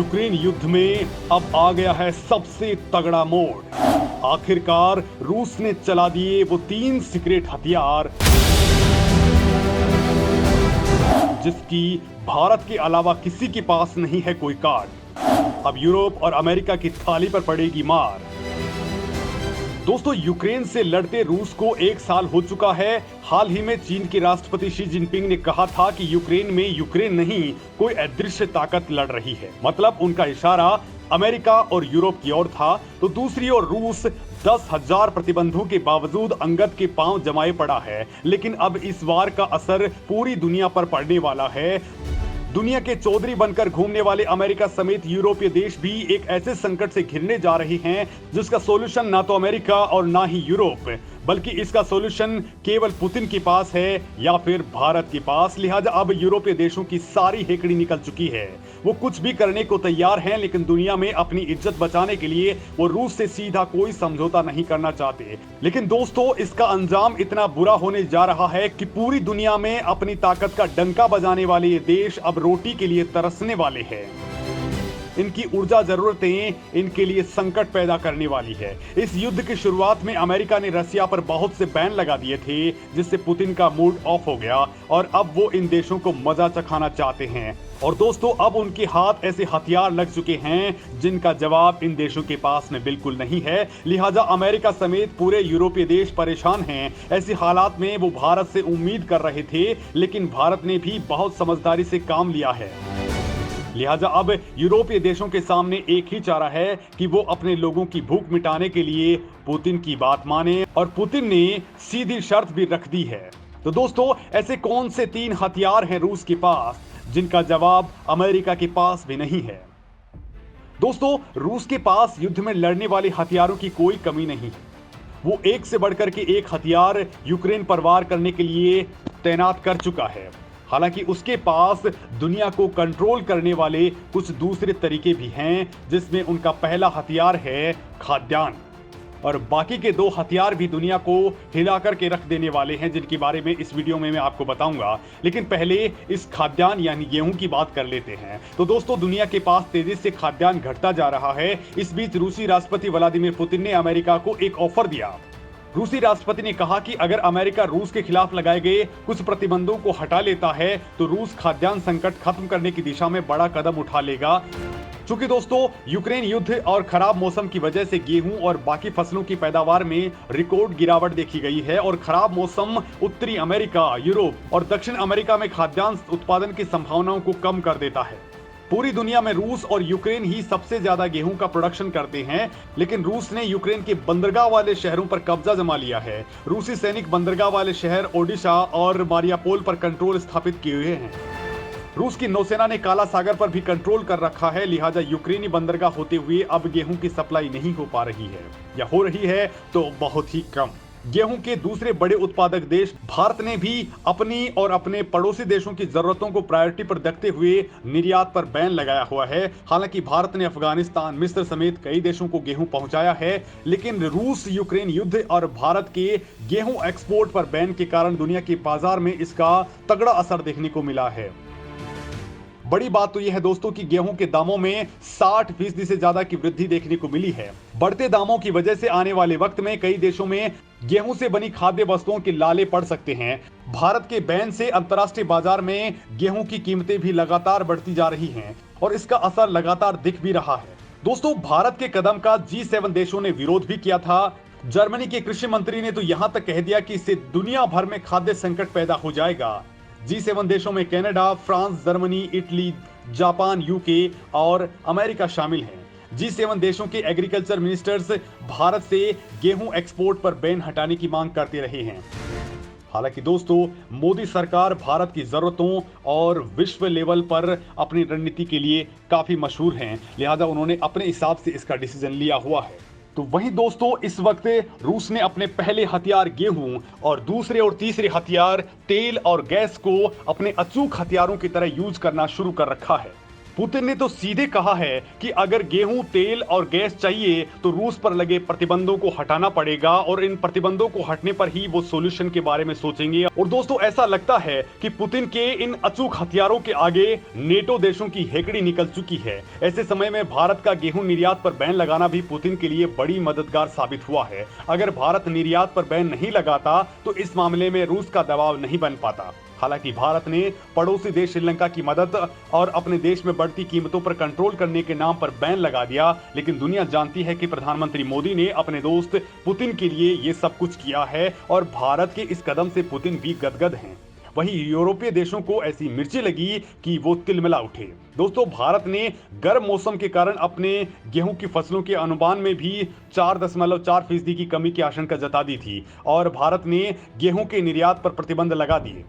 Ukraine युद्ध में अब आ गया है सबसे तगड़ा मोड़। आखिरकार रूस ने चला दिए वो 3 सीक्रेट हथियार जिसकी भारत के अलावा किसी के पास नहीं है कोई कार्ड। अब यूरोप और अमेरिका की थाली पर पड़ेगी मार। दोस्तों, यूक्रेन से लड़ते रूस को 1 साल हो चुका है। हाल ही में चीन के राष्ट्रपति शी जिनपिंग ने कहा था कि यूक्रेन में यूक्रेन नहीं कोई अदृश्य ताकत लड़ रही है। मतलब उनका इशारा अमेरिका और यूरोप की ओर था। तो दूसरी ओर रूस 10,000 प्रतिबंधों के बावजूद अंगद के पांव जमाए पड़ा है। लेकिन अब इस वार का असर पूरी दुनिया पर पड़ने वाला है। दुनिया के चौधरी बनकर घूमने वाले अमेरिका समेत यूरोपीय देश भी एक ऐसे संकट से घिरने जा रहे हैं जिसका सॉल्यूशन ना तो अमेरिका और ना ही यूरोप, बल्कि इसका सॉल्यूशन केवल पुतिन के पास है या फिर भारत के पास। लिहाजा अब यूरोपीय देशों की सारी हेकड़ी निकल चुकी है। वो कुछ भी करने को तैयार हैं, लेकिन दुनिया में अपनी इज्जत बचाने के लिए वो रूस से सीधा कोई समझौता नहीं करना चाहते। लेकिन दोस्तों, इसका अंजाम इतना बुरा होने जा रहा है कि पूरी दुनिया में अपनी ताकत का डंका बजाने वाले ये देश अब रोटी के लिए तरसने वाले हैं। इनकी ऊर्जा जरूरतें इनके लिए संकट पैदा करने वाली है। इस युद्ध की शुरुआत में अमेरिका ने रसिया पर बहुत से बैन लगा दिए थे, जिससे पुतिन का मूड ऑफ हो गया और अब वो इन देशों को मजा चखाना चाहते हैं। और दोस्तों, अब उनके हाथ ऐसे हथियार लग चुके हैं जिनका जवाब इन देशों के पास में बिल्कुल नहीं है। लिहाजा अमेरिका समेत पूरे यूरोपीय देश परेशान हैं। ऐसे हालात में वो भारत से उम्मीद कर रहे थे, लेकिन भारत ने भी बहुत समझदारी से काम लिया है। लिहाजा अब यूरोपीय देशों के सामने एक ही चारा है कि वो अपने लोगों की भूख मिटाने के लिए पुतिन की बात माने, और पुतिन ने सीधी शर्त भी रख दी है। तो दोस्तों, ऐसे कौन से 3 हथियार हैं रूस के पास जिनका जवाब अमेरिका के पास भी नहीं है? दोस्तों, रूस के पास युद्ध में लड़ने वाले हथियारों की कोई कमी नहीं है। वो एक से बढ़कर के एक हथियार यूक्रेन पर वार करने के लिए तैनात कर चुका है। हालांकि उसके पास दुनिया को कंट्रोल करने वाले कुछ दूसरे तरीके भी हैं, जिसमें उनका पहला हथियार है खाद्यान्न, और बाकी के 2 हथियार भी दुनिया को हिला करके रख देने वाले हैं, जिनके बारे में इस वीडियो में मैं आपको बताऊंगा। लेकिन पहले इस खाद्यान्न यानी गेहूं की बात कर लेते हैं। तो दोस्तों, दुनिया के पास तेजी से खाद्यान्न घटता जा रहा है। इस बीच रूसी राष्ट्रपति व्लादिमीर पुतिन ने अमेरिका को एक ऑफर दिया। रूसी राष्ट्रपति ने कहा कि अगर अमेरिका रूस के खिलाफ लगाए गए कुछ प्रतिबंधों को हटा लेता है तो रूस खाद्यान्न संकट खत्म करने की दिशा में बड़ा कदम उठा लेगा। चूंकि दोस्तों, यूक्रेन युद्ध और खराब मौसम की वजह से गेहूं और बाकी फसलों की पैदावार में रिकॉर्ड गिरावट देखी गई है, और खराब मौसम उत्तरी अमेरिका, यूरोप और दक्षिण अमेरिका में खाद्यान्न उत्पादन की संभावनाओं को कम कर देता है। पूरी दुनिया में रूस और यूक्रेन ही सबसे ज्यादा गेहूं का प्रोडक्शन करते हैं, लेकिन रूस ने यूक्रेन के बंदरगाह वाले शहरों पर कब्जा जमा लिया है। रूसी सैनिक बंदरगाह वाले शहर ओडिशा और मारियापोल पर कंट्रोल स्थापित किए हुए हैं। रूस की नौसेना ने काला सागर पर भी कंट्रोल कर रखा है। लिहाजा यूक्रेनी बंदरगाह होते हुए अब गेहूं की सप्लाई नहीं हो पा रही है, या हो रही है तो बहुत ही कम। गेहूं के दूसरे बड़े उत्पादक देश भारत ने भी अपनी और अपने पड़ोसी देशों की जरूरतों को प्रायोरिटी पर रखते हुए निर्यात पर बैन लगाया हुआ है। हालांकि भारत ने अफगानिस्तान, मिस्र समेत कई देशों को गेहूं पहुंचाया है, लेकिन रूस यूक्रेन युद्ध और भारत के गेहूं एक्सपोर्ट पर बैन के कारण दुनिया के बाजार में इसका तगड़ा असर देखने को मिला है। बड़ी बात तो यह है दोस्तों कि गेहूं के दामों में 60% से ज्यादा की वृद्धि देखने को मिली है। बढ़ते दामों की वजह से आने वाले वक्त में कई देशों में गेहूं से बनी खाद्य वस्तुओं के लाले पड़ सकते हैं। भारत के बैन से अंतर्राष्ट्रीय बाजार में गेहूं की कीमतें भी लगातार बढ़ती जा रही हैं, और इसका असर लगातार दिख भी रहा है। दोस्तों, भारत के कदम का G7 देशों ने विरोध भी किया था। जर्मनी के कृषि मंत्री ने तो यहां तक कह दिया कि इससे दुनिया भर में खाद्य संकट पैदा हो जाएगा। G7 देशों में Canada, France, Germany, Italy, Japan, UK और अमेरिका शामिल हैं। G7 देशों के एग्रीकल्चर मिनिस्टर्स भारत से गेहूं एक्सपोर्ट पर बैन हटाने की मांग करते रहे हैं। हालांकि दोस्तों, मोदी सरकार भारत की जरूरतों और विश्व लेवल पर अपनी रणनीति के लिए काफी मशहूर हैं। लिहाजा उन्होंने अपने हिसाब से इसका डिसीजन लिया हुआ है। तो वहीं दोस्तों, इस वक्त रूस ने अपने पहले हथियार गेहूं और दूसरे और तीसरे हथियार तेल और गैस को अपने अचूक हथियारों की तरह यूज करना शुरू कर रखा है। पुतिन ने तो सीधे कहा है कि अगर गेहूं, तेल और गैस चाहिए तो रूस पर लगे प्रतिबंधों को हटाना पड़ेगा और इन प्रतिबंधों को हटने पर ही वो सॉल्यूशन के बारे में सोचेंगे। और दोस्तों, ऐसा लगता है कि पुतिन के इन अचूक हथियारों के आगे नेटो देशों की हेकड़ी निकल चुकी है। ऐसे समय में भारत का गेहूं निर्यात पर बैन लगाना भी पुतिन के लिए बड़ी मददगार साबित हुआ है। अगर भारत निर्यात पर बैन नहीं लगाता तो इस मामले में रूस का दबाव नहीं बन पाता। हालांकि भारत ने पड़ोसी देश श्रीलंका की मदद और अपने देश में बढ़ती कीमतों पर कंट्रोल करने के नाम पर बैन लगा दिया, लेकिन दुनिया जानती है कि प्रधानमंत्री मोदी ने अपने दोस्त पुतिन के लिए ये सब कुछ किया है और भारत के इस कदम से पुतिन भी गदगद हैं। वहीं यूरोपीय देशों को ऐसी मिर्ची लगी कि वो तिलमिला उठे। दोस्तों, भारत ने गर्म मौसम के कारण अपने गेहूं की फसलों के अनुमान में भी 4.4% की कमी की आशंका जता दी थी और भारत ने गेहूं के निर्यात पर प्रतिबंध लगा दिए।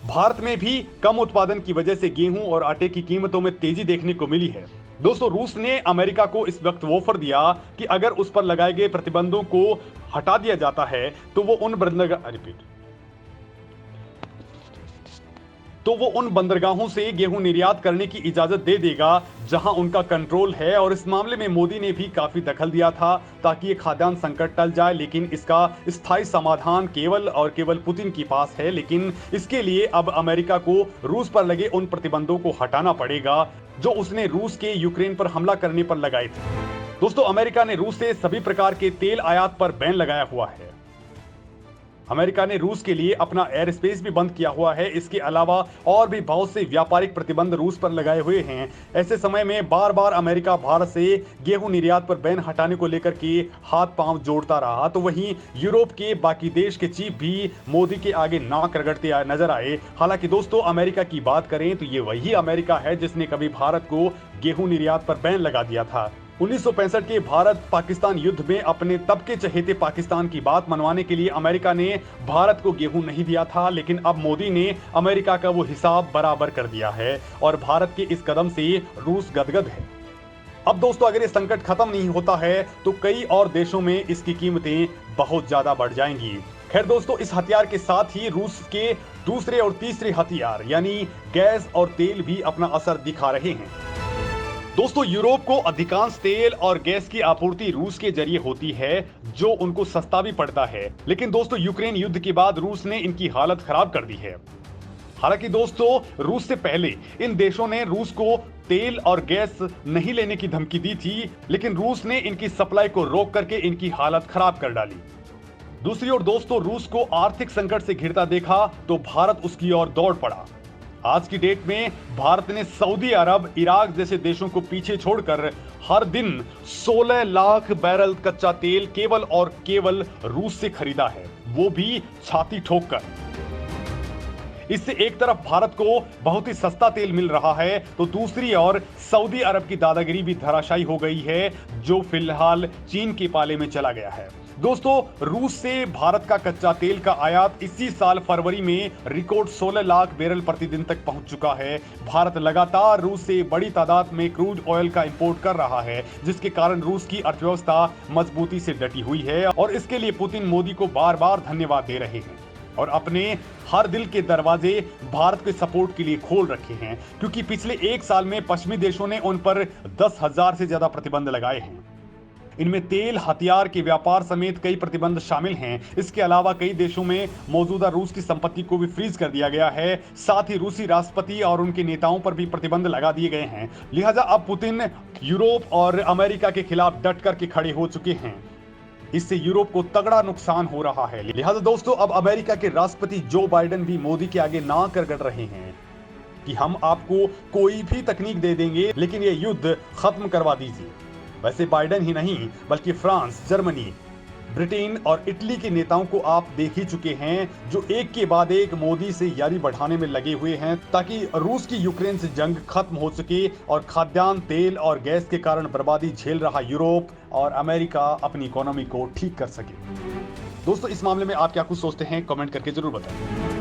भारत में भी कम उत्पादन की वजह से गेहूं और आटे की कीमतों में तेजी देखने को मिली है। दोस्तों, रूस ने अमेरिका को इस वक्त ऑफर दिया कि अगर उस पर लगाए गए प्रतिबंधों को हटा दिया जाता है तो वो उन बंदरगाहों से गेहूं निर्यात करने की इजाजत दे देगा जहां उनका कंट्रोल है। और इस मामले में मोदी ने भी काफी दखल दिया था ताकि ये खाद्यान्न संकट टल जाए, लेकिन इसका स्थायी समाधान केवल और केवल पुतिन के पास है। लेकिन इसके लिए अब अमेरिका को रूस पर लगे उन प्रतिबंधों को हटाना पड़ेगा जो उसने रूस के यूक्रेन पर हमला करने पर लगाए थे। दोस्तों, अमेरिका ने रूस से सभी प्रकार के तेल आयात पर बैन लगाया हुआ है। अमेरिका ने रूस के लिए अपना एयर स्पेस भी बंद किया हुआ है। इसके अलावा और भी बहुत से व्यापारिक प्रतिबंध रूस पर लगाए हुए हैं। ऐसे समय में बार बार अमेरिका भारत से गेहूं निर्यात पर बैन हटाने को लेकर के हाथ पांव जोड़ता रहा, तो वहीं यूरोप के बाकी देश के चीफ भी मोदी के आगे नाक रगड़ते नजर आए। हालांकि दोस्तों, अमेरिका की बात करें तो ये वही अमेरिका है जिसने कभी भारत को गेहूं निर्यात पर बैन लगा दिया था। 1965 के भारत पाकिस्तान युद्ध में अपने तब के चहेते पाकिस्तान की बात मनवाने के लिए अमेरिका ने भारत को गेहूं नहीं दिया था, लेकिन अब मोदी ने अमेरिका का वो हिसाब बराबर कर दिया है और भारत के इस कदम से रूस गदगद है। अब दोस्तों, अगर ये संकट खत्म नहीं होता है तो कई और देशों में इसकी कीमतें बहुत ज्यादा बढ़ जाएंगी। खैर दोस्तों, इस हथियार के साथ ही रूस के दूसरे और तीसरे हथियार यानी गैस और तेल भी अपना असर दिखा रहे हैं। दोस्तों, यूरोप को अधिकांश तेल और गैस की आपूर्ति रूस के जरिए होती है जो उनको सस्ता भी पड़ता है। लेकिन दोस्तों, यूक्रेन युद्ध के बाद रूस ने इनकी हालत खराब कर दी है। हालांकि दोस्तों, रूस से पहले इन देशों ने रूस को तेल और गैस नहीं लेने की धमकी दी थी, लेकिन रूस ने इनकी सप्लाई को रोक करके इनकी हालत खराब कर डाली। दूसरी ओर दोस्तों, रूस को आर्थिक संकट से घिरता देखा तो भारत उसकी ओर दौड़ पड़ा। आज की डेट में भारत ने सऊदी अरब, इराक जैसे देशों को पीछे छोड़कर हर दिन 16 लाख बैरल कच्चा तेल केवल और केवल रूस से खरीदा है, वो भी छाती ठोककर। इससे एक तरफ भारत को बहुत ही सस्ता तेल मिल रहा है तो दूसरी ओर सऊदी अरब की दादागिरी भी धराशायी हो गई है, जो फिलहाल चीन के पाले में चला गया है। दोस्तों, रूस से भारत का कच्चा तेल का आयात इसी साल फरवरी में रिकॉर्ड 16 लाख बैरल प्रतिदिन तक पहुंच चुका है। भारत लगातार रूस से बड़ी तादाद में क्रूड ऑयल का इंपोर्ट कर रहा है, जिसके कारण रूस की अर्थव्यवस्था मजबूती से डटी हुई है और इसके लिए पुतिन मोदी को बार बार धन्यवाद दे रहे हैं और अपने हर दिल के दरवाजे भारत के सपोर्ट के लिए खोल रखे हैं, क्योंकि पिछले एक साल में पश्चिमी देशों ने उन पर 10,000 से ज्यादा प्रतिबंध लगाए हैं। इनमें तेल, हथियार के व्यापार समेत कई प्रतिबंध शामिल हैं। इसके अलावा कई देशों में मौजूदा रूस की संपत्ति को भी फ्रीज कर दिया गया है। साथ ही रूसी राष्ट्रपति और उनके नेताओं पर भी प्रतिबंध लगा दिए गए हैं। लिहाजा अब पुतिन यूरोप और अमेरिका के खिलाफ डट करके खड़े हो चुके हैं। इससे यूरोप को तगड़ा नुकसान हो रहा है। लिहाजा दोस्तों, अब अमेरिका के राष्ट्रपति जो बाइडेन भी मोदी के आगे नाक रगड़ रहे हैं कि हम आपको कोई भी तकनीक दे देंगे, लेकिन ये युद्ध खत्म करवा दीजिए। वैसे बाइडेन ही नहीं बल्कि फ्रांस, जर्मनी, ब्रिटेन और इटली के नेताओं को आप देख ही चुके हैं, जो एक के बाद एक मोदी से यारी बढ़ाने में लगे हुए हैं ताकि रूस की यूक्रेन से जंग खत्म हो सके और खाद्यान्न, तेल और गैस के कारण बर्बादी झेल रहा यूरोप और अमेरिका अपनी इकोनॉमी को ठीक कर सके। दोस्तों, इस मामले में आप क्या कुछ सोचते हैं, कमेंट करके जरूर बताएं।